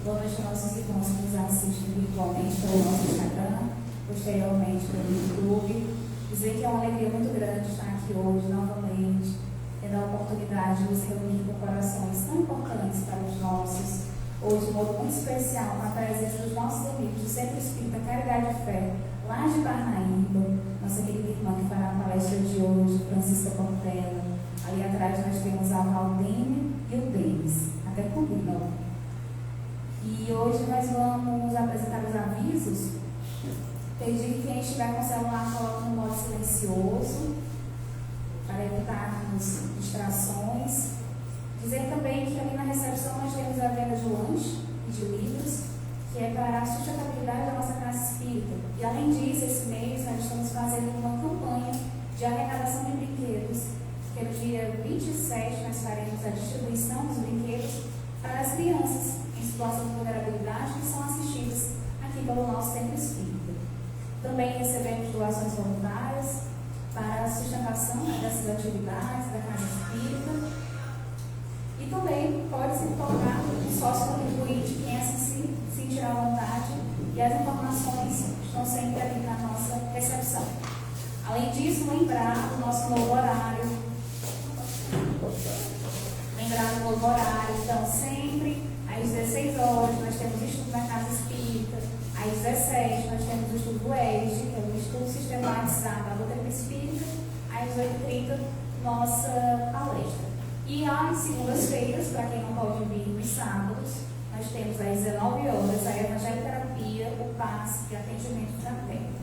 Boa noite a nossos irmãos que nos assistem virtualmente pelo nosso Instagram, posteriormente pelo YouTube. Dizer que é uma alegria muito grande estar aqui hoje novamente, tendo a oportunidade de nos reunir com corações tão importantes para os nossos. Hoje, de modo muito especial, com a presença dos nossos amigos do Centro Espírita Caridade e Fé, lá de Parnaíba, nossa querida irmã que fará a palestra de hoje, Francisca Portela. Ali atrás nós temos a Valdene e o Denis, até combinam. E hoje nós vamos apresentar os avisos. Pedir que quem estiver com o celular coloque no modo silencioso, para evitarmos distrações. Dizer também que ali na recepção nós temos a venda de lanche e de livros, que é para a sustentabilidade da nossa casa espírita. E além disso, esse mês nós estamos fazendo uma campanha de arrecadação de brinquedos, que no dia 27 nós faremos a distribuição dos brinquedos para as crianças em situação de vulnerabilidade que são assistidas aqui pelo nosso centro espírita. Também recebemos doações voluntárias para a sustentação dessas atividades da casa espírita. E também pode se tornar um sócio contribuinte, quem assim se sentir à vontade, e as informações estão sempre ali na nossa recepção. Além disso, lembrar do nosso novo horário. Então sempre às 16 horas nós temos estudo na casa espírita, às 17 nós temos o estudo do ESG, que é o estudo sistematizado da doutrina espírita, às 8h30 nossa palestra. E às segundas-feiras, para quem não pode vir nos sábados, nós temos às 19 horas a evangelioterapia, o passe de atendimento fraterno.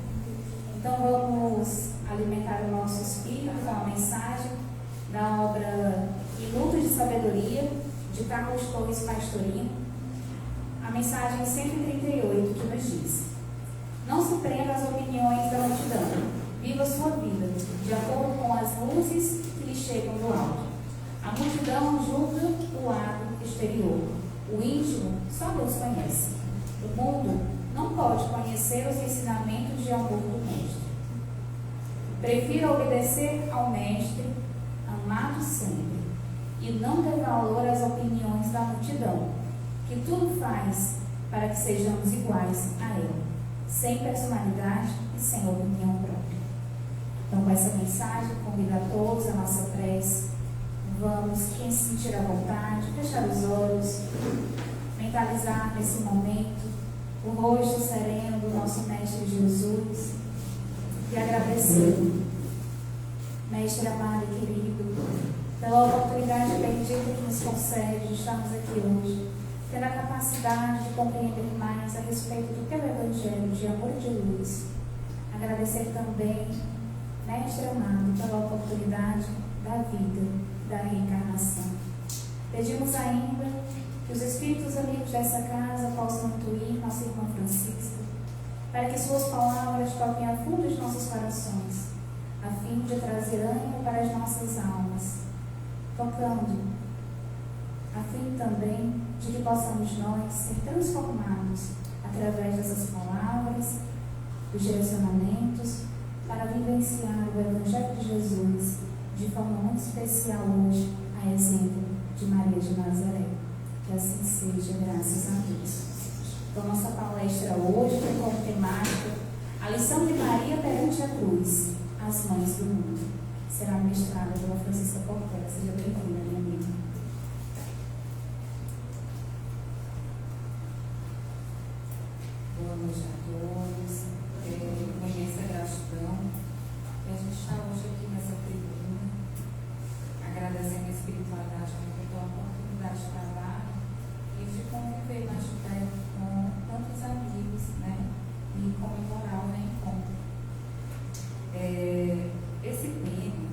Então vamos alimentar o nosso espírito com a mensagem da obra Minutos de Sabedoria, de Carlos Torres Pastorino. A mensagem 138 que nos diz: não se prenda às opiniões da multidão, viva sua vida de acordo com as luzes que lhe chegam do alto. A multidão julga o lado exterior, o íntimo só Deus conhece. O mundo não pode conhecer os ensinamentos de amor do Mestre. Prefira obedecer ao Mestre, amado sempre, e não dê valor às opiniões da multidão, que tudo faz para que sejamos iguais a ela, sem personalidade e sem opinião própria. Então, com essa mensagem, convido a todos a nossa prece. Vamos, quem se sentir à vontade, fechar os olhos, mentalizar nesse momento o rosto sereno do nosso Mestre Jesus e agradecer, Mestre amado e querido, pela oportunidade bendita que nos concede de estarmos aqui hoje, tendo a capacidade de compreender mais a respeito do teu Evangelho de amor e de luz. Agradecer também, Mestre amado, pela oportunidade da vida, da reencarnação. Pedimos ainda que os espíritos amigos dessa casa possam intuir nossa irmã Francisca, para que suas palavras toquem a fundo os nossos corações, a fim de trazer ânimo para as nossas almas, tocando, a fim também de que possamos nós ser transformados através dessas palavras, dos direcionamentos, para vivenciar o Evangelho de Jesus de forma muito especial hoje, a exemplo de Maria de Nazaré. Que assim seja, graças a Deus. Então, nossa palestra hoje tem como temática a lição de Maria perante a cruz, as mães do mundo. Será ministrada pela Francisca Portela. Seja bem-vinda, minha amiga. Boa noite a todos. Uma imensa gratidão que a gente está hoje aqui nessa tribuna, agradecendo a espiritualidade que nos dá a oportunidade de trabalho e de conviver mais de perto com tantos amigos, né? E comemorar o reencontro. Esse tema,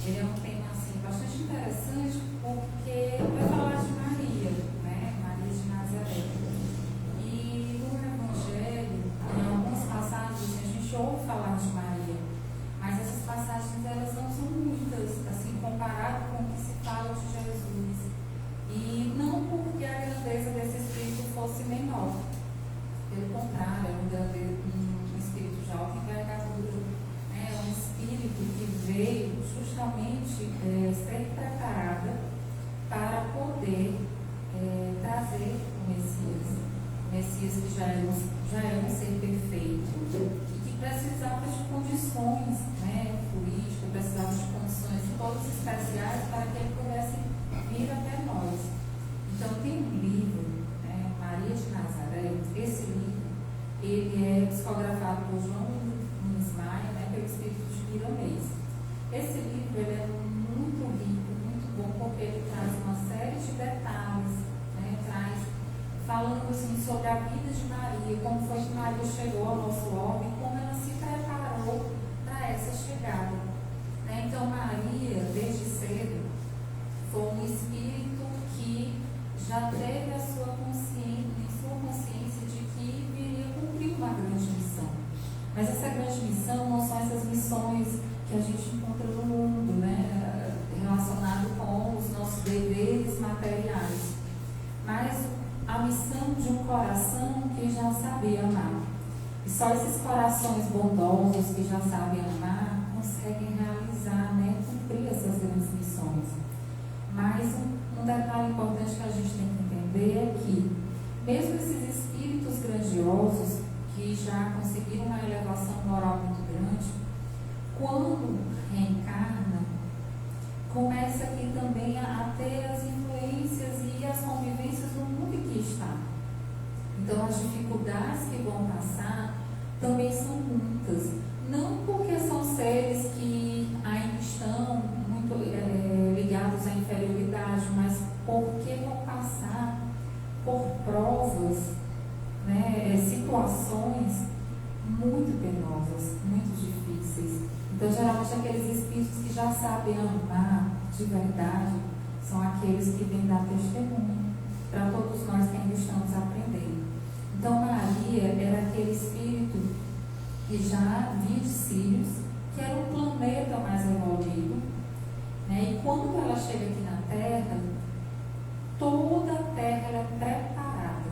ele é um tema assim, bastante interessante, porque vai falar de Maria, né? Maria de Nazaré. E no Evangelho, Messias que já era um ser perfeito e que precisava de condições, né, políticas, precisava de condições todas especiais para que ele pudesse vir até nós. Então tem um livro, né, Maria de Nazaré. Esse livro ele é psicografado por João Nunes Maia, né, pelo Espírito de Piranês. Esse livro ele é muito rico, muito bom, porque ele traz uma série de detalhes, né, falando assim, sobre a vida de Maria, como foi que Maria chegou ao nosso orbe, como ela se preparou para essa chegada. Né? Então Maria, desde cedo, foi um espírito que já teve a sua consciência de que viria cumprir uma grande missão. Mas essa grande missão não são essas missões que a gente encontra no mundo, né? Relacionado com os nossos deveres materiais, mas a missão de um coração que já sabia amar. E só esses corações bondosos que já sabem amar conseguem realizar, né, cumprir essas grandes missões. Mas um detalhe importante que a gente tem que entender é que, mesmo esses espíritos grandiosos que já conseguiram uma elevação moral muito grande, quando reencarnam, começa aqui também a ter as influências e as convivências do mundo em que está. Então, as dificuldades que vão passar também são muitas. Não porque são seres que ainda estão muito ligados à inferioridade, mas porque vão passar por provas, né, situações muito penosas, muito difíceis. Então, geralmente, aqueles espíritos que já sabem amar de verdade são aqueles que vêm dar testemunho para todos nós que ainda estamos aprendendo. Então, Maria era aquele espírito que já via de Sírios, que era um planeta mais evoluído, né? E quando ela chega aqui na Terra, toda a Terra ela é preparada,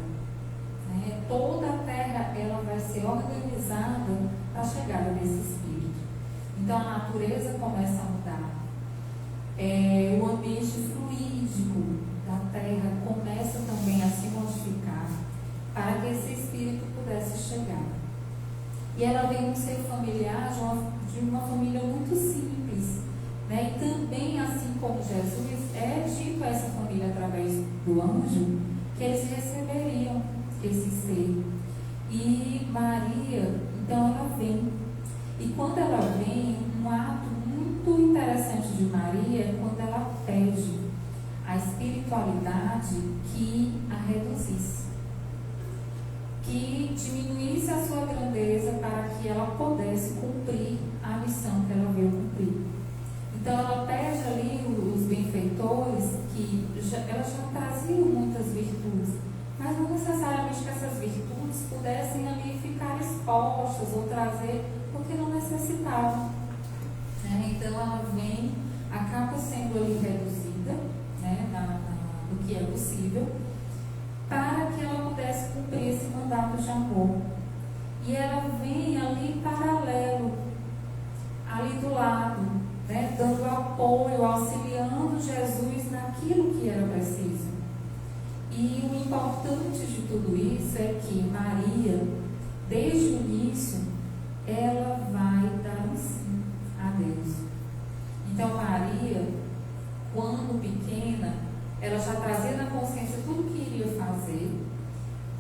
né? Toda a Terra ela vai ser organizada para a chegada desse espírito. Então a natureza começa a mudar, o ambiente fluídico da Terra começa também a se modificar para que esse espírito pudesse chegar. E ela vem um ser familiar de uma família muito simples, né? E também, assim como Jesus, é dito a essa família através do anjo que eles receberiam esse ser. E Maria, então ela vem. E quando ela vem, um ato muito interessante de Maria é quando ela pede a espiritualidade que a reduzisse, que diminuísse a sua grandeza para que ela pudesse cumprir a missão que ela veio cumprir. Então ela pede ali os benfeitores que elas já traziam muitas virtudes, mas não necessariamente que essas virtudes pudessem ali ficar expostas ou trazer, porque não necessitavam. Então ela vem, acaba sendo ali reduzida, né, do que é possível, para que ela pudesse cumprir esse mandato de amor. E ela vem ali paralelo, ali do lado, né, dando apoio, auxiliando Jesus naquilo que era preciso. E o importante de tudo isso é que Maria, desde o início, ela vai dar um sim a Deus. Então Maria, quando pequena, ela já trazia na consciência tudo o que iria fazer,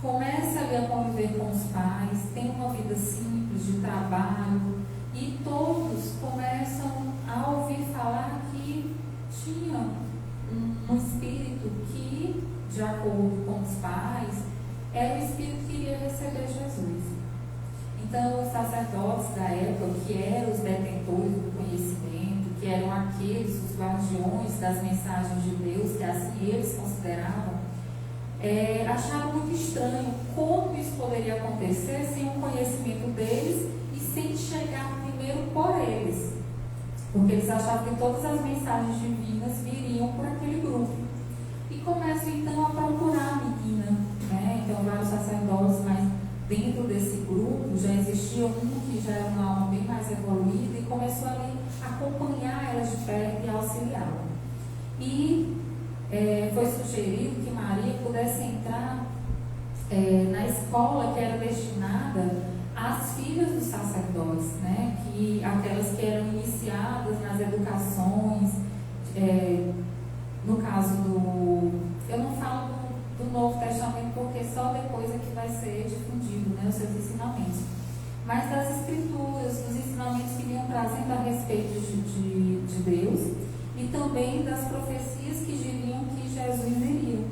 começa ali a conviver com os pais, tem uma vida simples de trabalho, e todos começam a ouvir falar que tinha um espírito que, de acordo com os pais, era o espírito que iria receber Jesus. Então, os sacerdotes da época, que eram os detentores do conhecimento, que eram aqueles, os guardiões das mensagens de Deus, que assim eles consideravam, acharam muito estranho como isso poderia acontecer sem o conhecimento deles e sem chegar primeiro por eles. Porque eles achavam que todas as mensagens divinas viriam por aquele grupo. E começam então a procurar a menina, né? Então, vários sacerdotes, mas dentro desse grupo já existia um que já era uma alma bem mais evoluída e começou ali a acompanhar ela de perto e auxiliá-la. E foi sugerido que Maria pudesse entrar na escola que era destinada às filhas dos sacerdotes, né? Aquelas que eram iniciadas nas educações, no caso eu não falo do Novo Testamento porque só depois é que vai ser difundido, né, os seus ensinamentos, mas das Escrituras, dos ensinamentos que vinham trazendo a respeito de Deus e também das profecias que diriam que Jesus iria.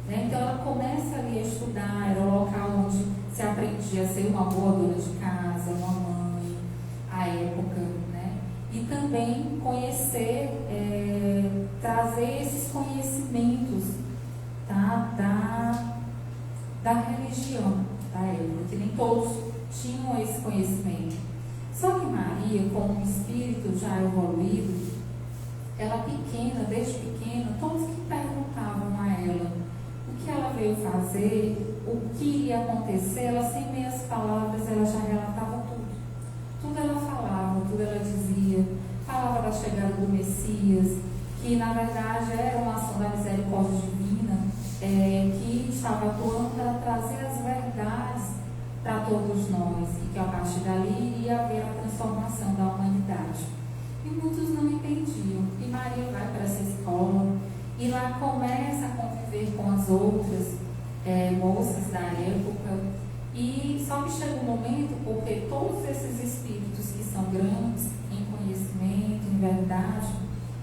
Então ela começa ali a estudar, era o local onde se aprendia a ser uma boa dona de casa, uma mãe, à época, né? E também conhecer, trazer esses conhecimentos, tá? da religião da época, que nem todos tinham esse conhecimento. Só que Maria, com um espírito já evoluído, ela pequena, desde pequena, todos que perguntavam a ela o que ela veio fazer, o que iria acontecer, ela sem meias palavras, ela já relatava tudo. Tudo ela falava, tudo ela dizia. Falava da chegada do Messias, que na verdade era uma ação da misericórdia divina, que estava atuando para trazer as verdades para todos nós, e que a partir dali iria haver a transformação da humanidade. E muitos não entendiam. E Maria vai para essa escola, e lá começa a conviver com as outras moças da época. E só que chega um momento, porque todos esses espíritos que são grandes em conhecimento, em verdade,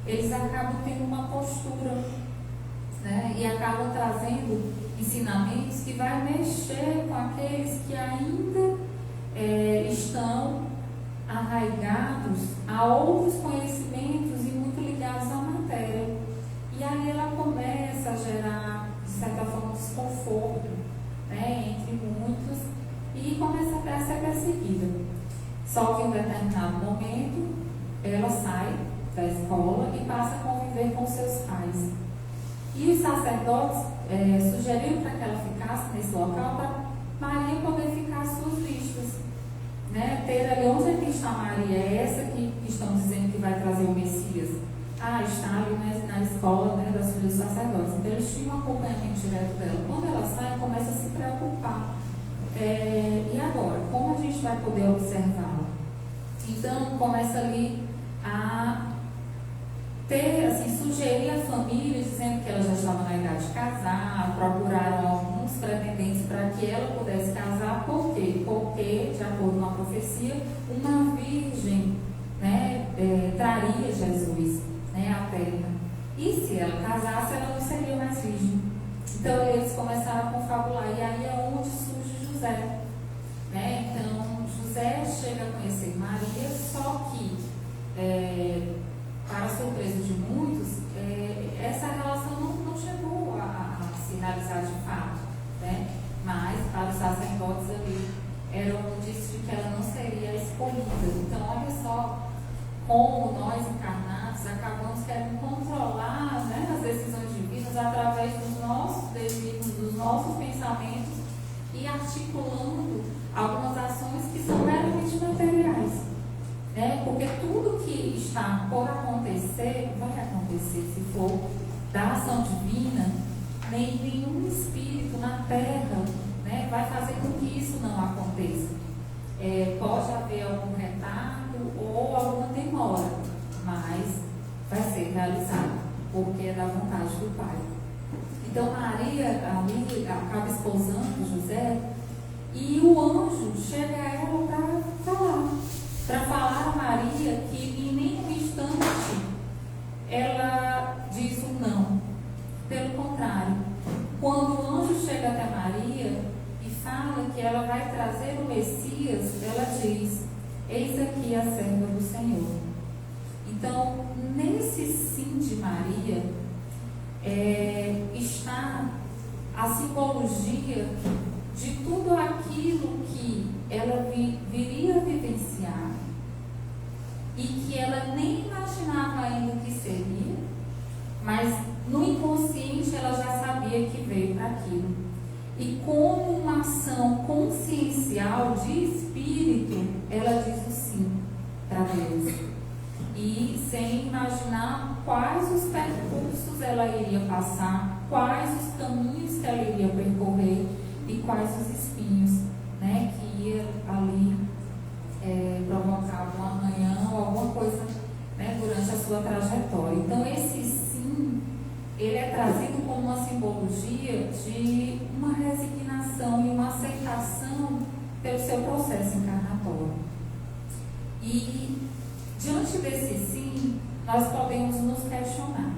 eles acabam tendo uma postura, né? E acabam trazendo ensinamentos que vai mexer com aqueles que ainda estão arraigados a outros conhecimentos e muito ligados à matéria. E aí ela começa a gerar, de certa forma, desconforto, né, entre muitos, e começa a ser perseguida. Só que em um determinado momento ela sai da escola e passa a conviver com seus pais. E os sacerdotes sugeriram para que ela ficasse nesse local para Maria poder ficar às suas vistas, né? Ter ali onde é que está Maria, essa que estão dizendo que vai trazer o Messias. Está ali na escola, né, das filhas dos sacerdotes. Então eles tinham um acompanhamento direto dela. Quando ela sai, começa a se preocupar. E agora? Como a gente vai poder observá-la? Então começa ali a ter, assim, sugerir a família, dizendo que ela já estava na idade de casar, procuraram alguns pretendentes para que ela pudesse casar. Por quê? Porque, de acordo com a profecia, uma virgem, né, traria Jesus, né, à terra. E se ela casasse, ela não seria mais virgem. Então eles começaram a confabular, e aí é onde surge José, né? Então José chega a conhecer Maria, só que para a surpresa de muitos, essa relação não chegou a se realizar de fato, né? Mas para os sacerdotes ali era um indício de que ela não seria escolhida. Então olha só como nós encarnados acabamos querendo controlar, né, as decisões divinas através dos nossos desígnios, dos nossos pensamentos, e articulando algumas ações que são meramente materiais, né? Porque tudo que está por acontecer, vai acontecer se for da ação divina. Nenhum espírito na terra, né, vai fazer com que isso não aconteça. Pode haver algum retardo ou alguma demora, mas vai ser realizado, porque é da vontade do Pai. Então Maria ali acaba esposando José, e o anjo chega a ela para falar a Maria que em nenhum instante ela diz um não. Pelo contrário, quando o anjo chega até Maria e fala que ela vai trazer o Messias, ela diz: eis aqui a serva do Senhor. Então, nesse sim de Maria, está a simbologia de tudo aquilo que ela viria a vivenciar e que ela nem imaginava ainda que seria, mas no inconsciente ela já sabia que veio para aquilo. E como uma ação consciencial de espírito, ela diz o sim para Deus. E sem imaginar quais os percursos ela iria passar, quais os caminhos que ela iria percorrer e quais os espinhos, né, que ia ali provocar algum arranhão ou alguma coisa, né, durante a sua trajetória. Então, esse sim, ele é trazido como uma simbologia de uma resignação e uma aceitação pelo seu processo encarnatório. E, diante desse sim, nós podemos nos questionar.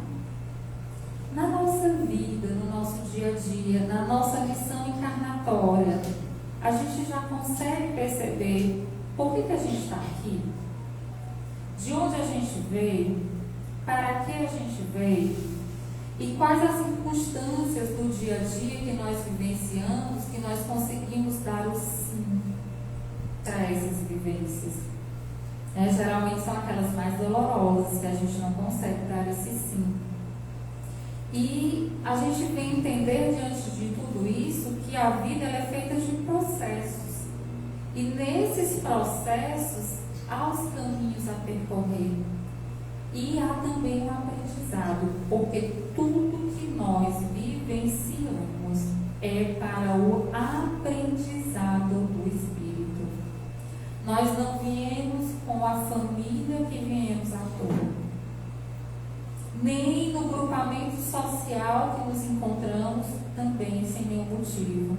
Na nossa vida, no nosso dia a dia, na nossa missão encarnatória, a gente já consegue perceber por que a gente está aqui? De onde a gente veio? Para que a gente veio? E quais as circunstâncias do dia a dia que nós vivenciamos, que nós conseguimos dar o sim para essas vivências? Geralmente são aquelas mais dolorosas que a gente não consegue dar esse sim. E a gente vem entender diante de tudo isso que a vida ela é feita de processos. E nesses processos há os caminhos a percorrer. E há também um aprendizado, porque tudo que nós vivenciamos é para o aprendizado do Espírito. Nós não viemos com a família que viemos à toa, nem no grupamento social que nos encontramos também sem nenhum motivo.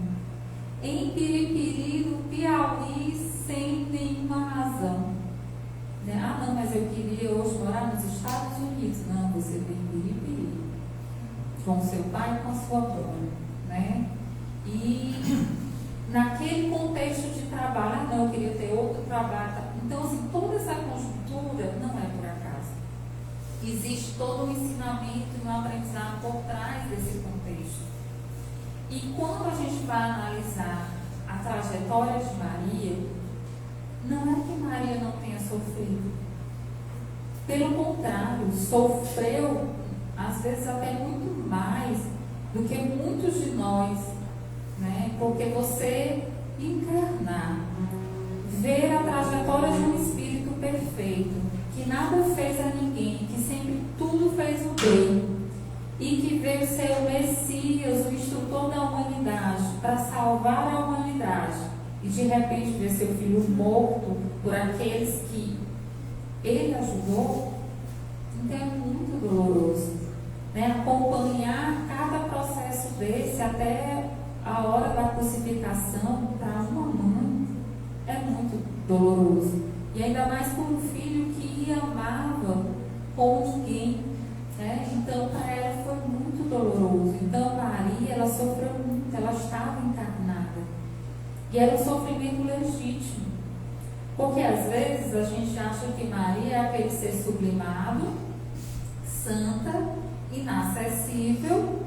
Em Piripiri, no Piauí, sem nenhuma razão. Ah, não, mas eu queria hoje morar nos Estados Unidos. Não, você vem em Piripiri, com seu pai e com a sua mãe, né? E naquele contexto de trabalho, não, eu queria ter outro trabalho. Então, assim, toda essa conjuntura não é por acaso. Existe todo um ensinamento e um aprendizado por trás desse contexto. E quando a gente vai analisar a trajetória de Maria, não é que Maria não tenha sofrido. Pelo contrário, sofreu, às vezes até muito mais do que muitos de nós, né? Porque você encarnar, ver a trajetória de um espírito perfeito, que nada fez a ninguém, que sempre tudo fez o bem, e que veio ser o Messias, o instrutor da humanidade, para salvar a humanidade, e de repente ver seu filho morto por aqueles que ele ajudou, então é muito doloroso, né? Acompanhar cada processo desse até a hora da crucificação para uma mãe é muito doloroso, e ainda mais por um filho que amava como ninguém. Então, para ela foi muito doloroso. Então, Maria, ela sofreu muito, ela estava encarnada. E era um sofrimento legítimo. Porque, às vezes, a gente acha que Maria é aquele ser sublimado, santa, inacessível,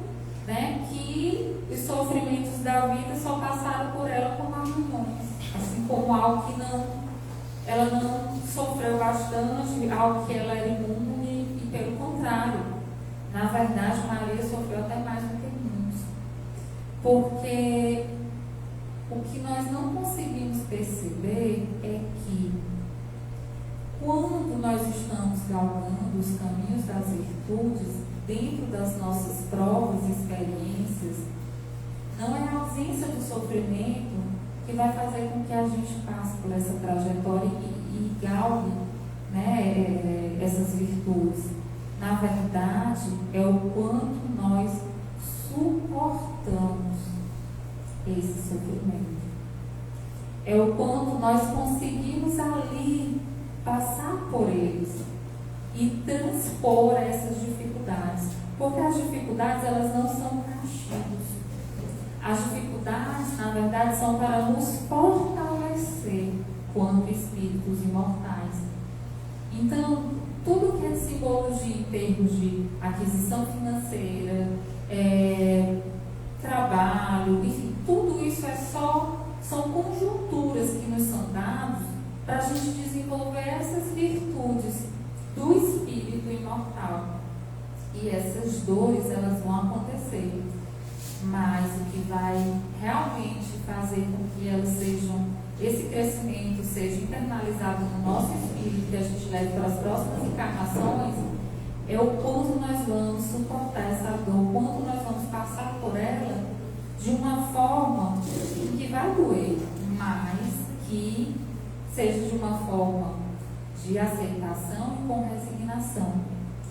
né? Que os sofrimentos da vida só passaram por ela como arranhões. Assim como algo que ela não sofreu bastante, algo que ela era imune. Pelo contrário, na verdade, Maria sofreu até mais do que muitos. Porque o que nós não conseguimos perceber é que quando nós estamos galgando os caminhos das virtudes, dentro das nossas provas e experiências, não é a ausência do sofrimento que vai fazer com que a gente passe por essa trajetória e galgue, né, essas virtudes. Na verdade, é o quanto nós suportamos esse sofrimento. É o quanto nós conseguimos ali passar por eles e transpor essas dificuldades. Porque as dificuldades, elas não são castigos. As dificuldades, na verdade, são para nos fortalecer quanto espíritos imortais. Então, tudo que é simbologia em termos de aquisição financeira, trabalho, enfim, tudo isso são conjunturas que nos são dadas para a gente desenvolver essas virtudes do espírito imortal. E essas dores, elas vão acontecer. Mas o que vai realmente fazer com que elas sejam, esse crescimento seja internalizado no nosso espírito, que a gente leve para as próximas encarnações, é o quanto nós vamos suportar essa dor, o quanto nós vamos passar por ela de uma forma vai doer, mas que seja de uma forma de aceitação e com resignação.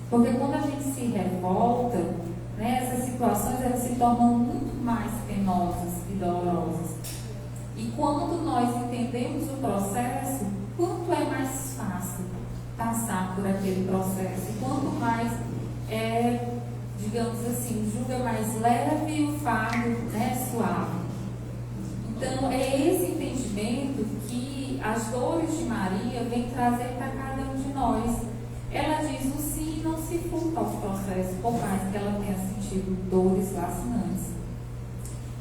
Porque quando a gente se revolta, né, essas situações elas se tornam muito mais penosas e dolorosas. E quando nós entendemos o processo, quanto é mais fácil passar por aquele processo. E quanto mais digamos assim, julga mais leve o fardo, né, suave. Então, é esse entendimento que as dores de Maria vêm trazer para cada um de nós. Ela diz o sim e não se furta aos processos, por mais que ela tenha sentido dores lacinantes.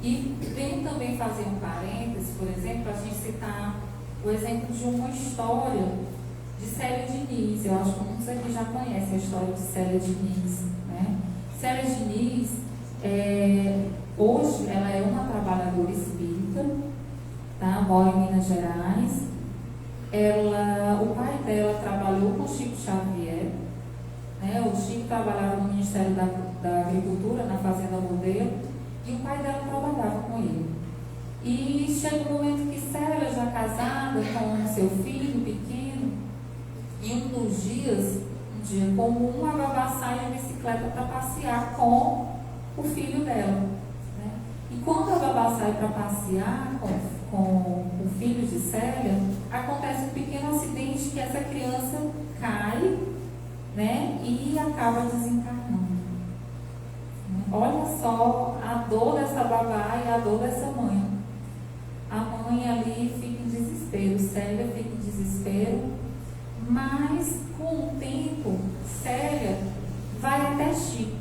E venho também fazer um parênteses, por exemplo, a gente citar o exemplo de uma história de Célia Diniz. Eu acho que muitos aqui já conhecem a história de Célia Diniz, né? Célia Diniz, hoje, ela é uma trabalhadora espírita, tá? Mora em Minas Gerais. O pai dela trabalhou com Chico Xavier, né? O Chico trabalhava no Ministério da Agricultura, na Fazenda Modelo, e o pai dela trabalhava com ele. E chega um momento que Célia, já casada com seu filho pequeno, em um dos dias, um dia comum, a babá sai de bicicleta para passear com o filho dela, né? E quando a babá sai para passear com o filho de Célia, acontece um pequeno acidente que essa criança cai, né, e acaba desencarnando. Olha só a dor dessa babá e a dor dessa mãe. A mãe ali fica em desespero, Célia fica em desespero, mas com o tempo, Célia vai até Chico,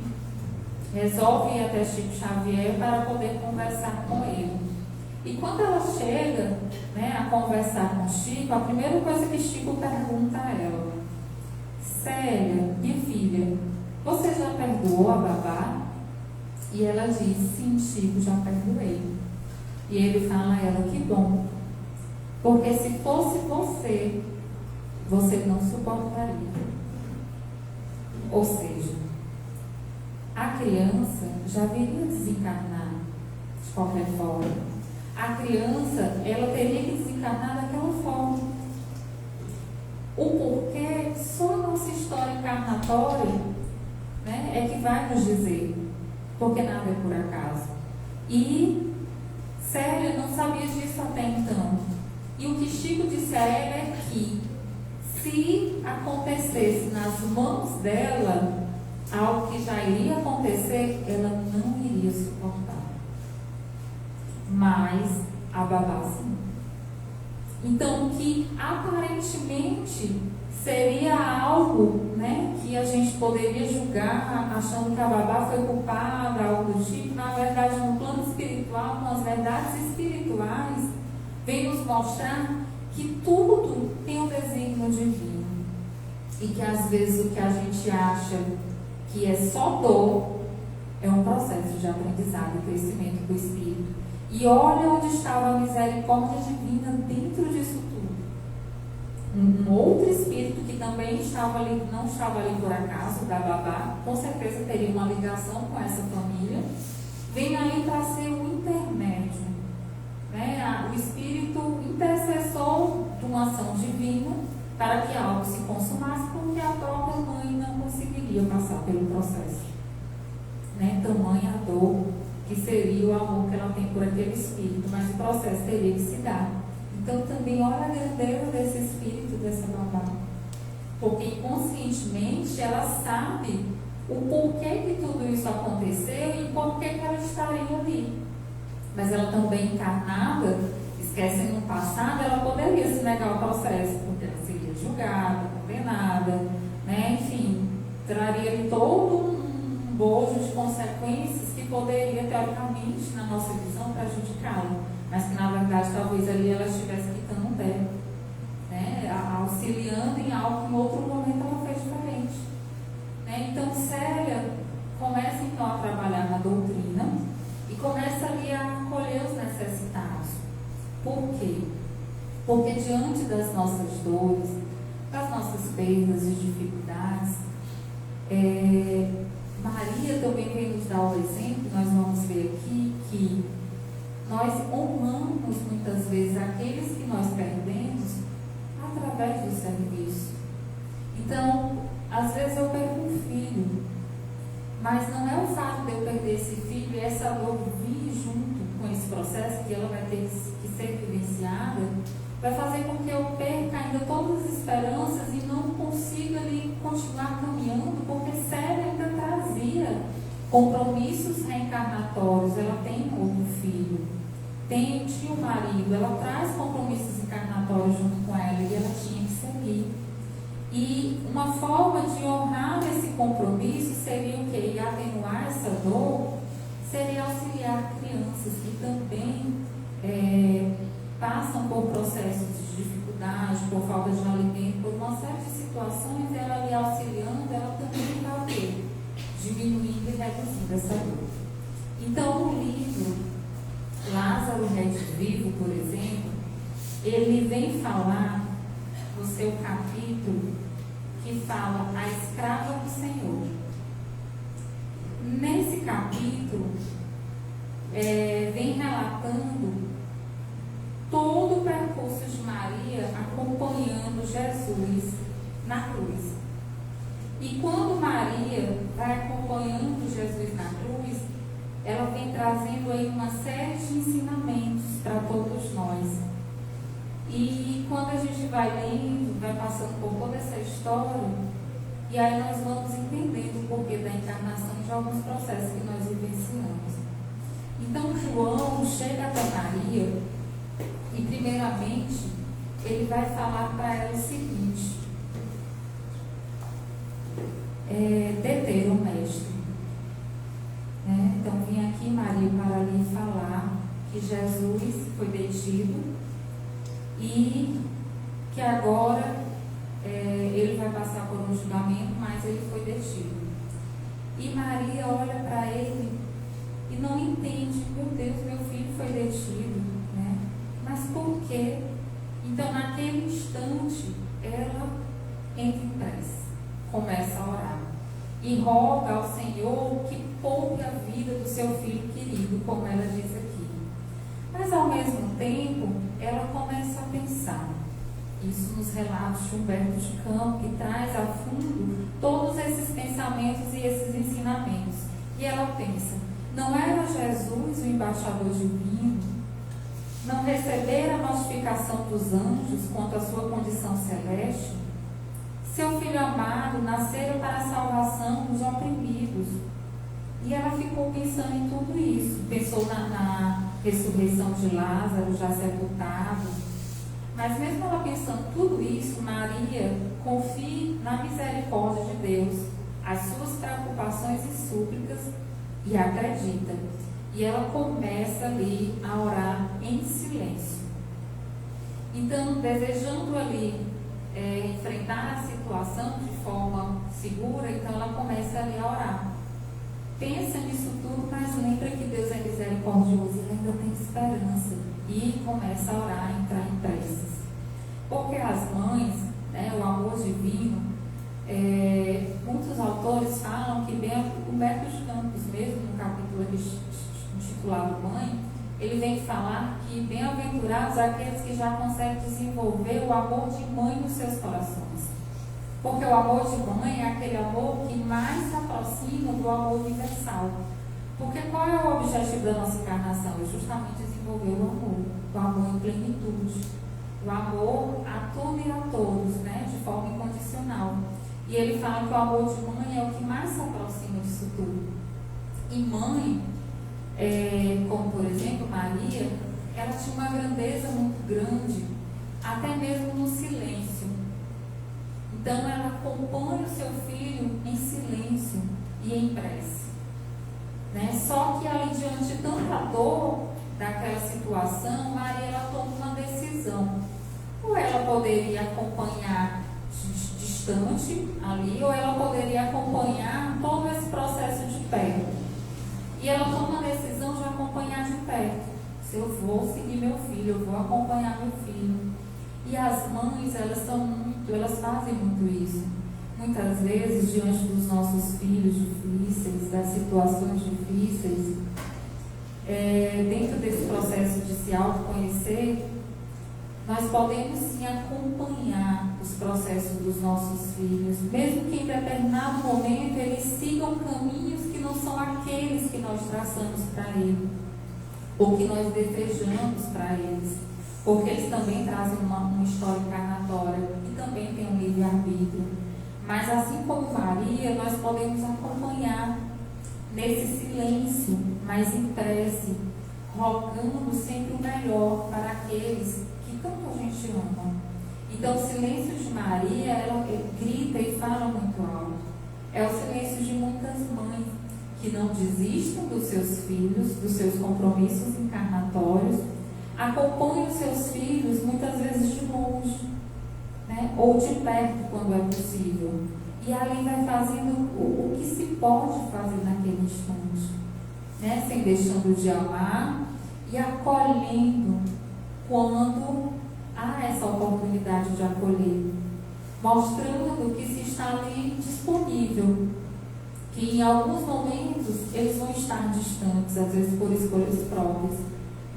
resolve ir até Chico Xavier para poder conversar com ele. E quando ela chega, né, a conversar com Chico, a primeira coisa que Chico pergunta a ela: Célia, minha filha, você já perdoou a babá? E ela diz: sim, Chico, já perdoei. E ele fala a ela: que bom, porque se fosse você não suportaria. Ou seja, a criança já viria desencarnar de qualquer forma. A criança, ela teria que desencarnar daquela forma. O porquê, só a nossa história encarnatória, né, é que vai nos dizer, porque nada é por acaso. E Célia não sabia disso até então. E o que Chico disse a ela é que, se acontecesse nas mãos dela algo que já iria acontecer, ela não iria suportar. Mas a babá sim. Então, que aparentemente seria algo, né, que a gente poderia julgar achando que a babá foi culpada, algo do tipo, na verdade, no plano espiritual, com as verdades espirituais, vem nos mostrar que tudo tem um desígnio divino. E que às vezes o que a gente acha que é só dor é um processo de aprendizado e crescimento do espírito. E olha onde estava a misericórdia divina dentro disso tudo. Um outro espírito que também estava ali, não estava ali por acaso, da babá, com certeza teria uma ligação com essa família, vem ali para ser o intermédio, né? O espírito intercessor de uma ação divina para que algo se consumasse, porque a própria mãe não conseguiria passar pelo processo, né? Tamanha a dor que seria o amor que ela tem por aquele espírito, mas o processo teria que se dar. Então também olha a grandeza desse espírito, dessa babá, porque inconscientemente ela sabe o porquê que tudo isso aconteceu e porquê que ela estaria ali. Mas ela também encarnada, esquecendo o passado, ela poderia se negar ao processo, porque ela seria julgada, condenada, né? Enfim, traria ali todo um bojo de consequências que poderia, teoricamente, na nossa visão, prejudicá-la, mas que na verdade talvez ali ela estivesse quitando um débito, né? Auxiliando em algo que em outro momento ela fez diferente, né? Então Célia começa então a trabalhar na doutrina e começa ali a acolher os necessitados. Por quê? Porque diante das nossas dores, das nossas perdas e dificuldades, Maria também vem nos dar o exemplo, nós vamos ver aqui, que nós honramos muitas vezes aqueles que nós perdemos através do serviço. Então, às vezes eu perco um filho, mas não é o fato de eu perder esse filho e essa dor vir junto com esse processo que ela vai ter que ser vivenciada, vai fazer com que eu perca ainda todas as esperanças e não consiga ali continuar caminhando, porque Célia ainda trazia compromissos reencarnatórios. Ela tem um outro filho, tinha um marido, ela traz compromissos encarnatórios junto com ela e ela tinha que seguir. E uma forma de honrar esse compromisso seria o quê? E atenuar essa dor seria auxiliar crianças que também passam por processos de dificuldade, por falta de alimento, por uma série de situações. Ela ali auxiliando, ela também vai ter diminuindo e reduzindo essa dor. Então, no livro Lázaro Redivivo, por exemplo, ele vem falar no seu capítulo que fala a escrava do Senhor. Nesse capítulo, vem relatando todo o percurso de Maria acompanhando Jesus na cruz. E quando Maria vai acompanhando Jesus na cruz, ela vem trazendo aí uma série de ensinamentos para todos nós. E quando a gente vai lendo, vai passando por toda essa história, e aí nós vamos entendendo o porquê da encarnação de alguns processos que nós vivenciamos. Então João chega até Maria e primeiramente ele vai falar para ela o seguinte: deter o mestre. Então vim aqui, Maria, para lhe falar que Jesus foi detido e que agora ele vai passar por um julgamento, mas ele foi detido. E Maria olha para ele e não entende: meu Deus, meu filho foi detido, né? Mas por quê? Então, naquele instante, ela entra em prece, começa a orar e roga ao Senhor que poupe a vida do seu filho querido, como ela diz aqui. Mas, ao mesmo tempo, ela começa a pensar. Isso nos relatos de Humberto de Campos, que traz a fundo todos esses pensamentos e esses ensinamentos. E ela pensa: não era Jesus o embaixador divino? Não recebera a notificação dos anjos quanto à sua condição celeste? Seu filho amado nascera para a salvação dos oprimidos. E ela ficou pensando em tudo isso. Pensou na ressurreição de Lázaro, já sepultado. Mas mesmo ela pensando tudo isso, Maria confia na misericórdia de Deus, as suas preocupações e súplicas, e acredita. E ela começa ali a orar em silêncio. Então, desejando ali enfrentar a situação de forma segura, então ela começa ali a orar. Pensa nisso tudo, mas lembra que Deus é misericordioso e ainda tem esperança. E começa a orar, a entrar em preces. Porque as mães, o amor divino, muitos autores falam que bem Humberto de Campos, mesmo no capítulo intitulado Mãe, ele vem falar que bem-aventurados aqueles que já conseguem desenvolver o amor de mãe nos seus corações. Porque o amor de mãe é aquele amor que mais se aproxima do amor universal. Porque qual é o objetivo da nossa encarnação? É justamente desenvolver o amor em plenitude, o amor a tudo e a todos, de forma incondicional. E ele fala que o amor de mãe é o que mais se aproxima disso tudo. E mãe, como por exemplo Maria, ela tinha uma grandeza muito grande, até mesmo no silêncio. Então ela acompanha o seu filho em silêncio e em prece. Só que ali, diante de tanta dor daquela situação, Maria ela toma uma decisão. Ou ela poderia acompanhar distante ali, ou ela poderia acompanhar todo esse processo de perto. E ela toma a decisão de acompanhar de perto. Se eu vou seguir meu filho, eu vou acompanhar meu filho. E as mães, elas fazem muito isso. Muitas vezes, diante dos nossos filhos difíceis, das situações difíceis, dentro desse processo se autoconhecer, nós podemos sim acompanhar os processos dos nossos filhos, mesmo que em determinado momento eles sigam caminhos que não são aqueles que nós traçamos para eles, ou que nós desejamos para eles, porque eles também trazem uma história encarnatória e também têm um livre-arbítrio. Mas assim como Maria, nós podemos acompanhar nesse silêncio, mas em prece, rogando sempre o melhor para aqueles que tanto a gente ama. Então, o silêncio de Maria, ela grita e fala muito alto. É o silêncio de muitas mães que não desistem dos seus filhos, dos seus compromissos encarnatórios, acompanham os seus filhos muitas vezes de longe, né? Ou de perto quando é possível. E ali vai fazendo o que se pode fazer naquele instante, né? Sem deixando de amar e acolhendo quando há essa oportunidade de acolher, mostrando que se está ali disponível, que em alguns momentos eles vão estar distantes, às vezes por escolhas próprias,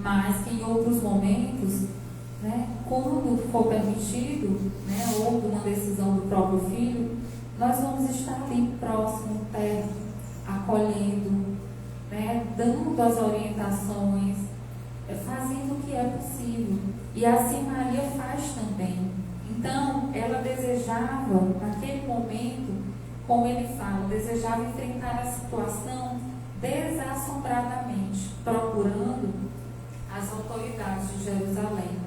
mas que em outros momentos, né, quando for permitido, né, ou por uma decisão do próprio filho, nós vamos estar ali próximo, perto, acolhendo, né, dando as orientações, fazendo o que é possível. E assim Maria faz também. Então, ela desejava, naquele momento, como ele fala, desejava enfrentar a situação desassombradamente, procurando as autoridades de Jerusalém.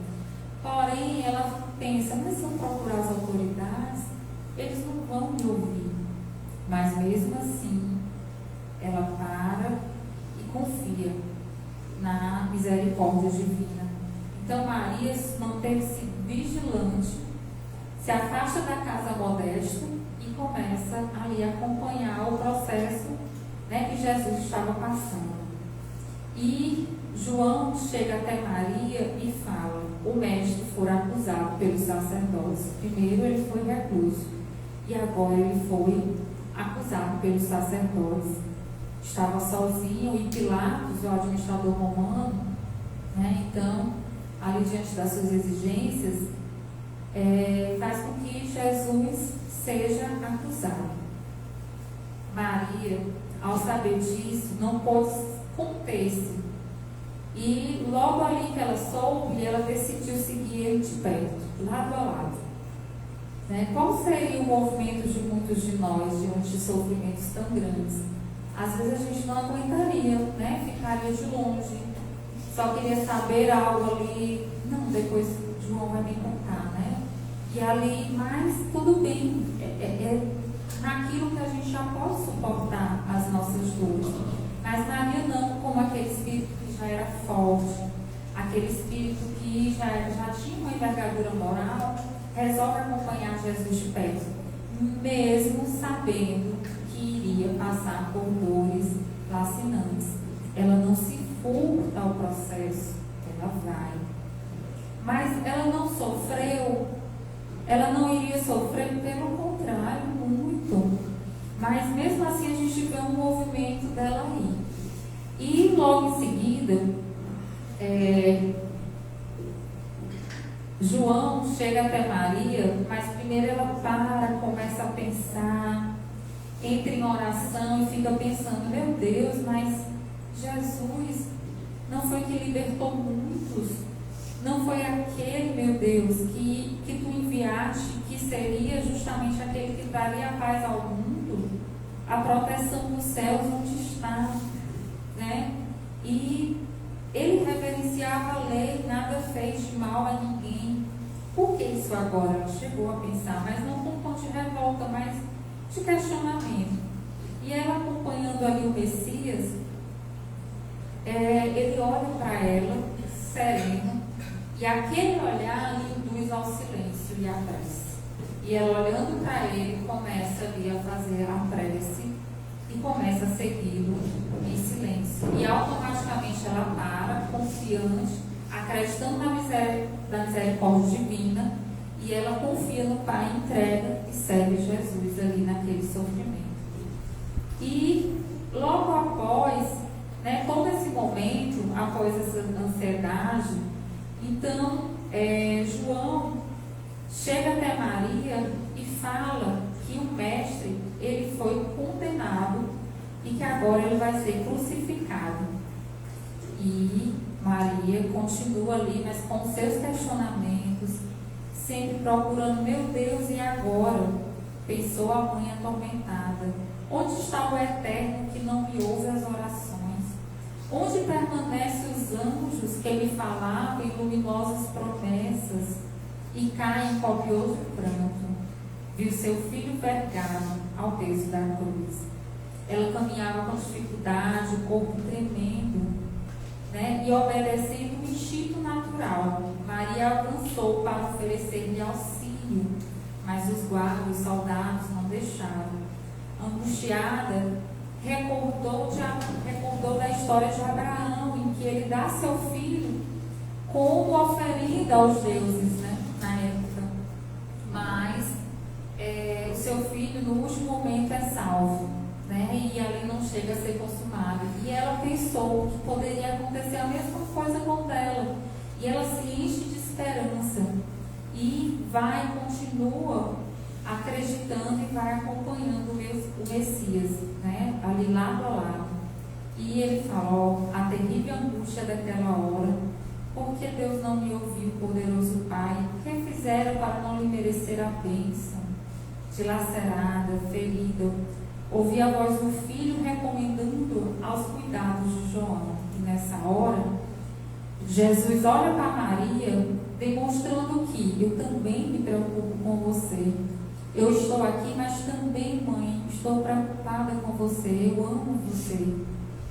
Porém, ela pensa, mas se eu procurar as autoridades, eles não vão me ouvir. Mas mesmo assim, ela para e confia na misericórdia divina. Então Maria manteve-se vigilante, se afasta da casa modesta e começa ali a acompanhar o processo, né, que Jesus estava passando. E João chega até Maria e fala: o mestre foi acusado pelos sacerdotes. Primeiro ele foi recluso e agora ele foi acusado pelos sacerdotes. Estava sozinho e Pilatos, o administrador romano, né, então, ali diante das suas exigências, faz com que Jesus seja acusado. Maria, ao saber disso, não pôde conter-se. E logo ali que ela soube, ela decidiu seguir ele de perto, lado a lado. Né? Qual seria o movimento de muitos de nós diante de sofrimentos tão grandes? Às vezes a gente não aguentaria, né? Ficaria de longe, só queria saber algo ali. Não, depois João vai me contar, né? E ali, mas tudo bem, naquilo que a gente já pode suportar as nossas dores. Mas Maria não, como aquele espírito que já era forte, aquele espírito que já tinha uma envergadura moral, resolve acompanhar Jesus de perto, mesmo sabendo que iria passar por dores lacinantes. Ela não se furta ao processo, ela vai. Mas ela não sofreu, ela não iria sofrer, pelo contrário, muito. Mas mesmo assim a gente vê um movimento dela aí. E logo em seguida, João chega até Maria, mas primeiro ela começa a pensar, entra em oração e fica pensando: meu Deus, mas Jesus não foi que libertou muitos? Não foi aquele, meu Deus, que tu enviaste, que seria justamente aquele que traria a paz ao mundo, a proteção dos céus onde está, né? E ele reverenciava a lei, nada fez de mal a ninguém. Por que isso agora? Ela chegou a pensar, mas não com um tom de revolta, mas de questionamento. E ela, acompanhando ali o Messias, ele olha para ela, sereno, e aquele olhar lhe induz ao silêncio e à prece. E ela, olhando para ele, começa ali a fazer a prece e começa a segui-lo em silêncio. E automaticamente ela para, confiante, acreditando na misericórdia divina, e ela confia no Pai, entrega e segue Jesus ali naquele sofrimento. E logo após, né, todo esse momento, após essa ansiedade, age. Então, João chega até Maria e fala que o mestre, ele foi condenado e que agora ele vai ser crucificado. E Maria continua ali, mas com seus questionamentos, sempre procurando, meu Deus, e agora? Pensou a mãe atormentada. Onde está o Eterno que não me ouve as orações? Onde permanecem os anjos que me falavam em luminosas promessas? E cai em copioso pranto. Viu seu filho vergado ao peso da cruz. Ela caminhava com dificuldade, o corpo tremendo, né? E obedecendo o instinto natural. Maria avançou para oferecer-lhe auxílio, mas os guardas, os soldados não deixaram. Angustiada, recordou da história de Abraão, em que ele dá seu filho como oferenda aos deuses, né, na época. Mas o seu filho no último momento é salvo, né, e ali não chega a ser consumado. E ela pensou que poderia acontecer a mesma coisa com dela, e ela se enche de esperança e continua acreditando e vai acompanhando o Messias, né, ali lado a lado. E ele falou a terrível angústia daquela hora, porque Deus não me ouviu, poderoso Pai, que fizeram para não lhe merecer a bênção? Dilacerada, ferida, ouvi a voz do filho recomendando aos cuidados de João. E nessa hora, Jesus olha para Maria, demonstrando que eu também me preocupo com você. Eu estou aqui, mas também, mãe, estou preocupada com você, eu amo você.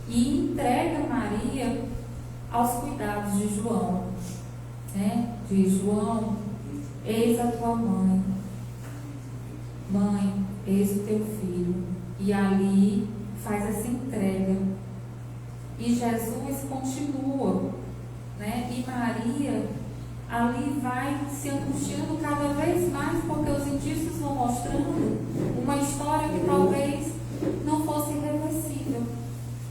E entrega Maria aos cuidados de João, né? Diz: João, eis a tua mãe. Mãe, eis o teu filho. E ali faz essa entrega. E Jesus continua, né? E Maria ali vai se angustiando cada vez mais, porque os indícios vão mostrando uma história que talvez não fosse irreversível,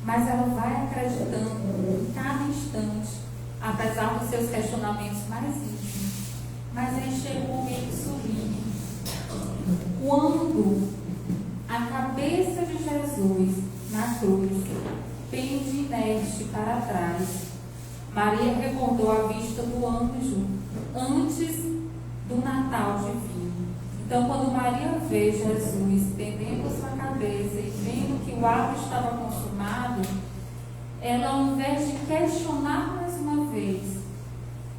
mas ela vai acreditando em cada instante, apesar dos seus questionamentos mais íntimos. Mas aí chega um momento sublime, quando a cabeça de Jesus na cruz pende inerte para trás. Maria recordou a vista do anjo antes do Natal divino. Então, quando Maria vê Jesus pendendo sua cabeça e vendo que o ato estava consumado, ela, ao invés de questionar mais uma vez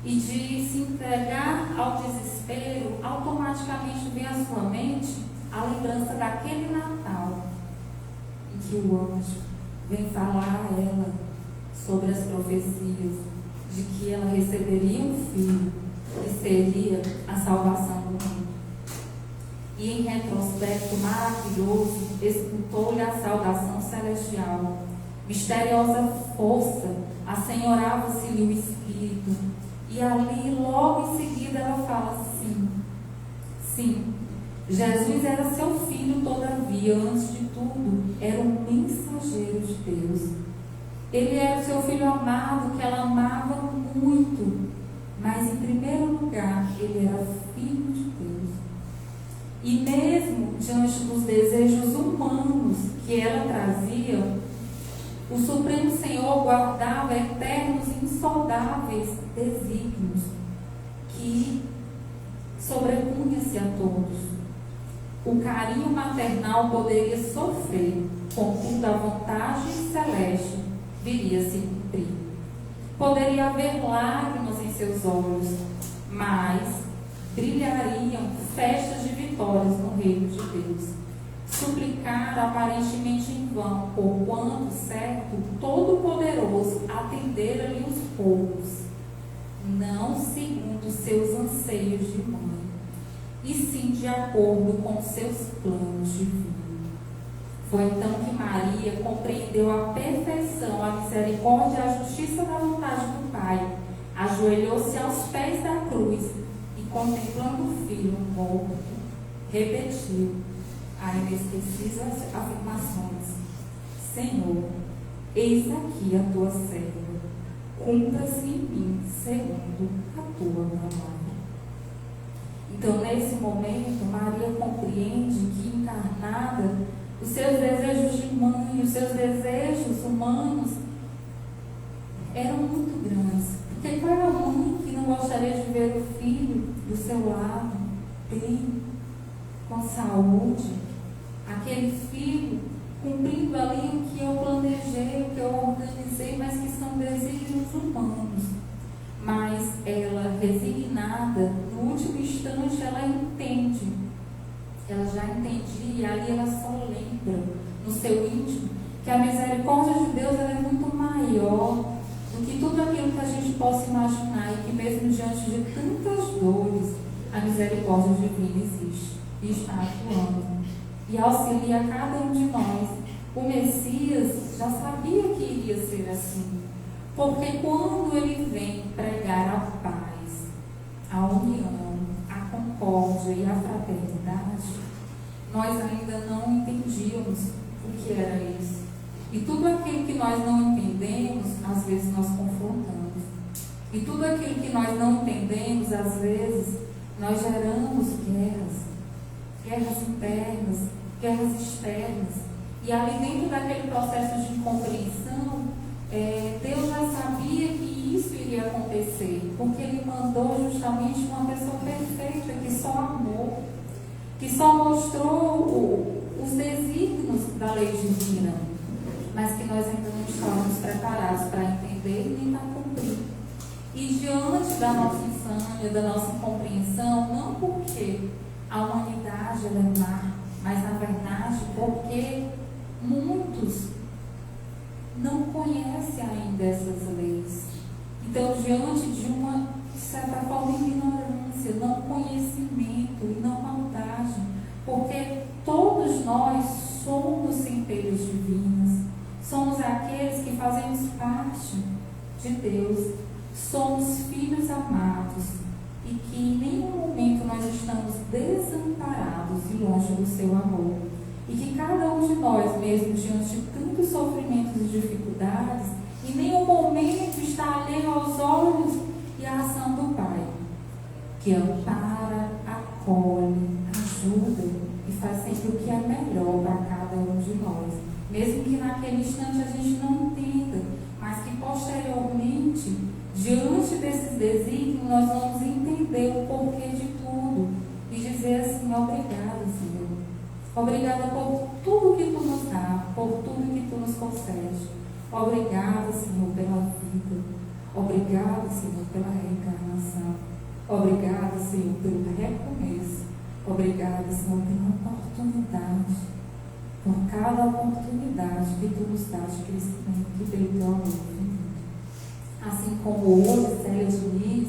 e de se entregar ao desespero, automaticamente vem à sua mente a lembrança daquele Natal em que o anjo vem falar a ela sobre as profecias de que ela receberia um filho que seria a salvação do mundo. E em retrospecto maravilhoso, escutou-lhe a saudação celestial. Misteriosa força, assenhorava-se-lhe o Espírito. E ali, logo em seguida, ela fala assim: sim, Jesus era seu filho, todavia, antes de tudo, era um mensageiro de Deus. Ele era o seu filho amado, que ela amava muito, mas em primeiro lugar, ele era filho de Deus. E mesmo diante dos desejos humanos que ela trazia, o Supremo Senhor guardava eternos e insondáveis desígnios que sobrepunha-se a todos. O carinho maternal poderia sofrer, contudo a vontade celeste viria se cumprir. Poderia haver lágrimas em seus olhos, mas brilhariam festas de vitórias no reino de Deus. Suplicar aparentemente em vão, porquanto, certo, Todo-Poderoso atendera-lhe os poucos, não segundo seus anseios de mãe, e sim de acordo com seus planos divinos. Foi então que Maria compreendeu a perfeição, a misericórdia e a justiça da vontade do Pai. Ajoelhou-se aos pés da cruz e, contemplando o filho morto, repetiu as inesquecíveis afirmações: Senhor, eis aqui a tua serva. cumpra-se em mim, segundo a tua palavra. Então, nesse momento, Maria compreende que, encarnada, os seus desejos de mãe, os seus desejos humanos eram muito grandes. Porque qual é a mãe que não gostaria de ver o filho do seu lado, bem, com saúde, aquele filho cumprindo ali o que eu planejei, o que eu organizei, mas que são desígnios humanos. Mas ela, resignada, no último instante, ela entende. Ela já entendia, e ali ela só lembra, no seu íntimo, que a misericórdia de Deus ela é muito maior do que tudo aquilo que a gente possa imaginar, e que mesmo diante de tantas dores, a misericórdia divina existe e está atuando e auxilia cada um de nós. O Messias já sabia que iria ser assim, porque quando ele vem pregar a paz, a união, a concórdia e a fraternidade, nós ainda não entendíamos o que era isso. E tudo aquilo que nós não entendemos, às vezes nós confrontamos. E tudo aquilo que nós não entendemos, às vezes, nós geramos guerras internas, guerras externas. E ali dentro daquele processo de incompreensão, Deus já sabia que isso iria acontecer, porque Ele mandou justamente uma pessoa perfeita, que só amou, que só mostrou os desígnios da lei divina, mas que nós ainda não estávamos preparados para entender nem para cumprir. E diante da nossa insânia, da nossa incompreensão, não porque a humanidade é má, mas na verdade porque muitos não conhecem ainda essas leis. Então, diante de uma, de certa forma, ignorância, não conhecimento e não maldade, porque todos nós somos centelhas divinas, somos aqueles que fazemos parte de Deus, somos filhos amados e que em nenhum momento nós estamos desamparados e longe do seu amor. E que cada um de nós, mesmo diante de tantos sofrimentos e dificuldades, em nenhum momento está alheio aos olhos e à ação do Pai, que ampara, acolhe, ajuda e faz sempre o que é melhor para cada um de nós. Mesmo que naquele instante a gente não entenda, mas que posteriormente, diante desses desígnios, nós vamos entender o porquê de tudo e dizer assim: obrigado, Senhor. Obrigada por tudo que Tu nos dá, por tudo que Tu nos concede. Obrigada, Senhor, pela vida. Obrigada, Senhor, pela reencarnação. Obrigada, Senhor, pelo recomeço. Obrigada, Senhor, pela oportunidade. Por cada oportunidade que Tu nos dá de crescimento pelo Teu amor. Assim como hoje, Célia Diniz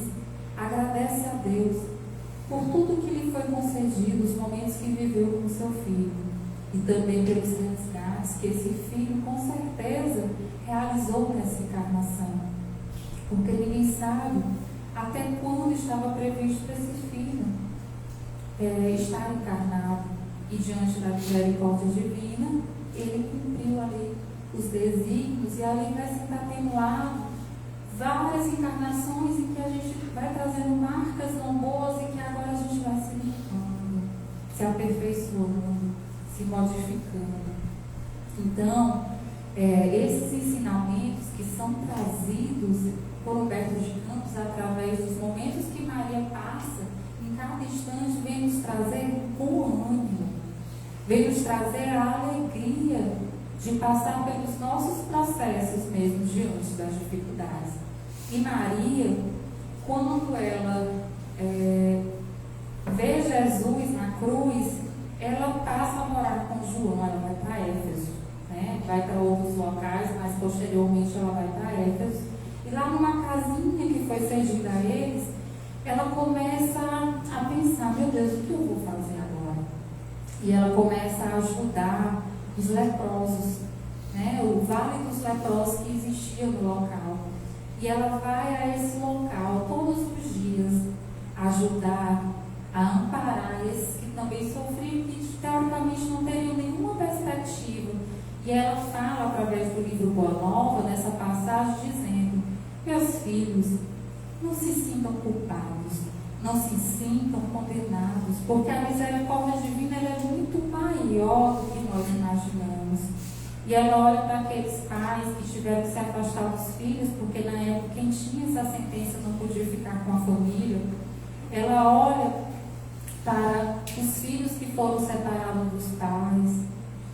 agradece a Deus por tudo que lhe foi concedido, os momentos que viveu com seu filho, e também pelos resgates que esse filho com certeza realizou nessa encarnação, porque ninguém sabe até quando estava previsto para esse filho estar encarnado, e diante da misericórdia divina ele cumpriu ali os desígnios, e ali vai se atenuado várias encarnações em que a gente vai trazendo marcas não boas e que agora a gente vai se limpando, se aperfeiçoando, se modificando. Então, esses ensinamentos que são trazidos por Humberto de Campos através dos momentos que Maria passa, em cada instante, vem nos trazer bom ânimo, vem nos trazer a alegria de passar pelos nossos processos mesmo diante das dificuldades. E Maria, quando ela vê Jesus na cruz, ela passa a morar com João, ela vai para Éfeso, né? Vai para outros locais, mas posteriormente ela vai para Éfeso. E lá numa casinha que foi cedida a eles, ela começa a pensar: meu Deus, o que eu vou fazer agora? E ela começa a ajudar os leprosos, né? O vale dos leprosos que existia no local. E ela vai a esse local todos os dias ajudar, a amparar esses que também sofriam, que teoricamente não teriam nenhuma perspectiva. E ela fala através do livro Boa Nova, nessa passagem, dizendo: Meus filhos, não se sintam culpados, não se sintam condenados, porque a misericórdia divina ela é muito maior do que nós imaginamos. E ela olha para aqueles pais que tiveram que se afastar dos filhos, porque na época quem tinha essa sentença não podia ficar com a família. Ela olha para os filhos que foram separados dos pais,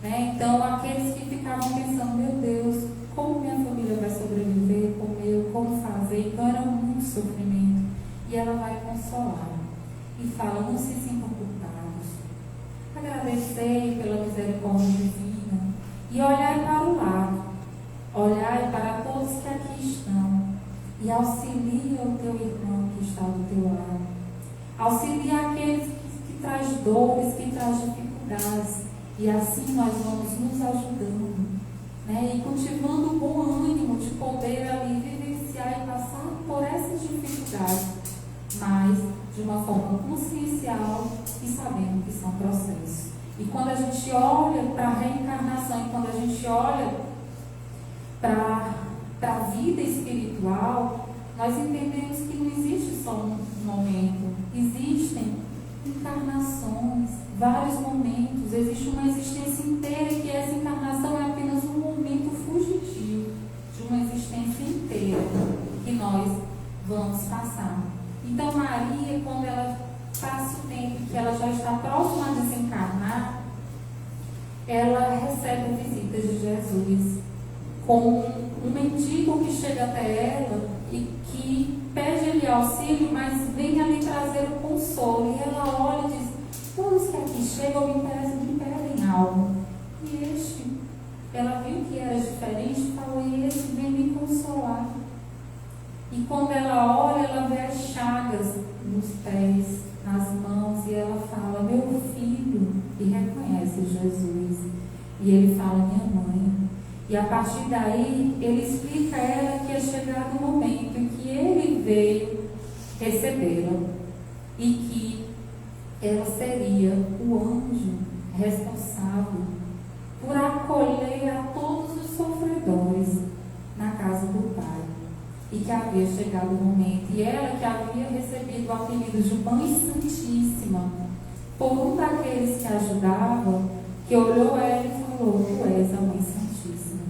né? Então, aqueles que ficavam pensando, meu Deus, como minha família vai sobreviver, como fazer? Então, era muito sofrimento. E ela vai consolar e fala, não se sintam culpados. Agradecei pela misericórdia divina e olhai para o lado, olhai para todos que aqui estão e auxilia o teu irmão que está do teu lado. Auxilia aqueles que traz dores, que traz dificuldades. E assim nós vamos nos ajudando, né? E cultivando o bom ânimo de poder ali vivenciar e passar por essas dificuldades, mas de uma forma consciencial e sabendo que são processos. E quando a gente olha para a reencarnação, e quando a gente olha para a vida espiritual, nós entendemos que não existe só um momento, existem encarnações, vários momentos, existe uma existência inteira, que essa encarnação é apenas um momento fugitivo de uma existência inteira que nós vamos passar. Então Maria, quando ela passa o tempo que ela já está próxima a desencarnar, ela recebe a visita de Jesus com um mendigo que chega até ela e que pede lhe auxílio, mas vem ali trazer o consolo. E ela olha e diz, todos que aqui chegam me pedem algo. E este, ela viu que era diferente e falou, e este vem me consolar. E quando ela olha, ela vê as chagas nos pés, nas mãos, e ela fala, meu filho, e reconhece Jesus. E ele fala, minha mãe. E a partir daí, ele explica a ela que é chegado o momento em que ele veio recebê-la e que ela seria o anjo responsável por acolher a todos os sofredores na casa do Pai. E que havia chegado o momento, e ela que havia recebido o apelido de Mãe Santíssima, por um daqueles que ajudava, que olhou ela e falou, tu és a Mãe Santíssima.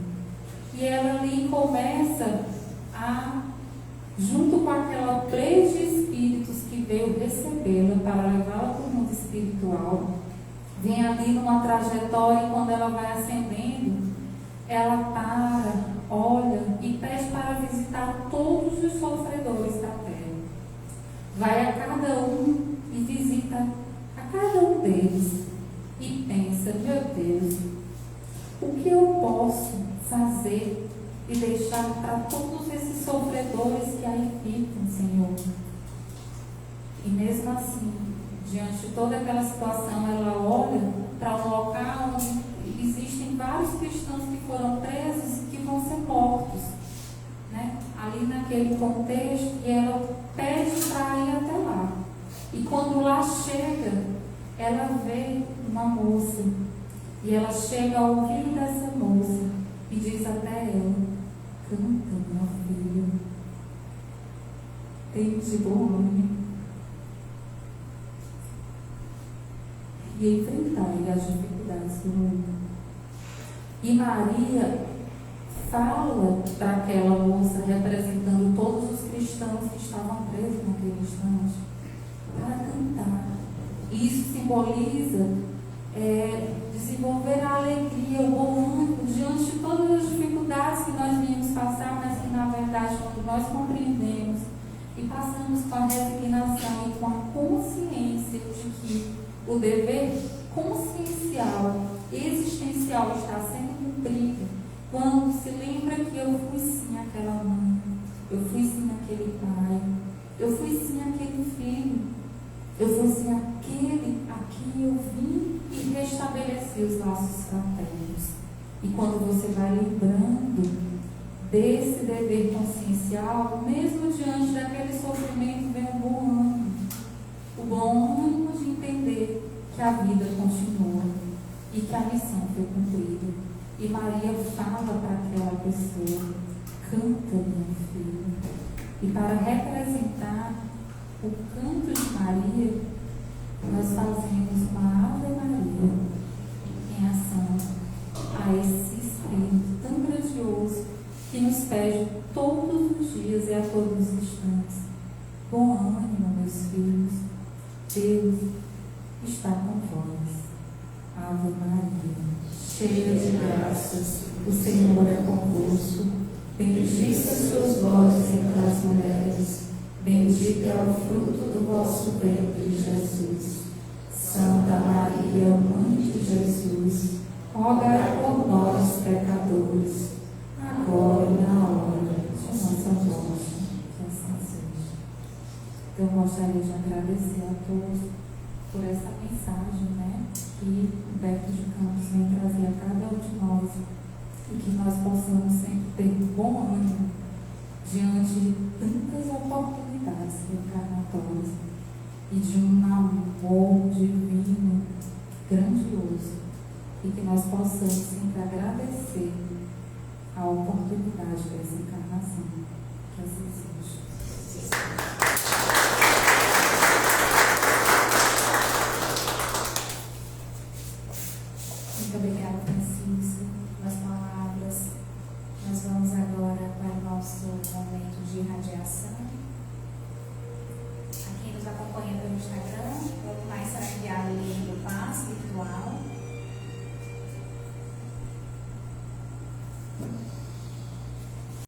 E ela ali começa a, junto com aquela plena de espíritos que veio recebê-la para levá-la para o mundo espiritual, vem ali numa trajetória, e quando ela vai ascendendo, ela para, olha e pede para visitar todos os sofredores da terra. Vai a cada um e visita a cada um deles e pensa, meu Deus, o que eu posso fazer e deixar para todos esses sofredores que aí ficam, Senhor? E mesmo assim, diante de toda aquela situação, ela olha para um local onde existem vários cristãos que foram presos e que vão ser mortos, né? Ali naquele contexto, e ela pede para ir até lá. E quando lá chega, ela vê uma moça, e ela chega ao ouvido dessa moça e diz até ela, canta, meu filho, tem de bom ânimo e enfrentai as dificuldades do mundo. E Maria fala para aquela moça, representando todos os cristãos que estavam presos naquele instante, para cantar. Isso simboliza desenvolver a alegria, o bom ânimo diante de todas as dificuldades que nós viemos passar, mas que na verdade, quando nós compreendemos e passamos com a resignação e com a consciência de que o dever consciencial, existencial está sendo cumprido, quando se lembra que eu fui sim aquela mãe, eu fui sim aquele pai, eu fui sim aquele filho, eu fui sim aquele a quem eu vim e restabeleci os laços fraternos. E quando você vai lembrando desse dever consciencial, mesmo diante daquele sofrimento, vem o bom ânimo. O bom ânimo de entender que a vida continua e que a missão foi cumprida. E Maria fala para aquela pessoa, canta, meu filho, E para representar o canto de Maria, nós fazemos uma Ave Maria em ação a esse Espírito tão grandioso que nos pede todos os dias e a todos os instantes. Bom ânimo, meus filhos, Deus está com vós. Ave Maria, cheia de graças, o Senhor é convosco. Bendita sois vós entre as mulheres, bendito é o fruto do vosso ventre, Jesus. Santa Maria, Mãe de Jesus, rogai por nós, pecadores, agora e na hora de nossa morte. Que assim seja. Eu gostaria de agradecer a todos por essa mensagem, que Humberto de Campos vem trazer a cada um de nós, e que nós possamos sempre ter bom ânimo diante de tantas oportunidades reencarnatórias e de um amor divino grandioso, e que nós possamos sempre agradecer a oportunidade dessa encarnação. Que assim seja. Muito obrigada, Francisco, pelas palavras. Nós vamos agora para o nosso momento de irradiação.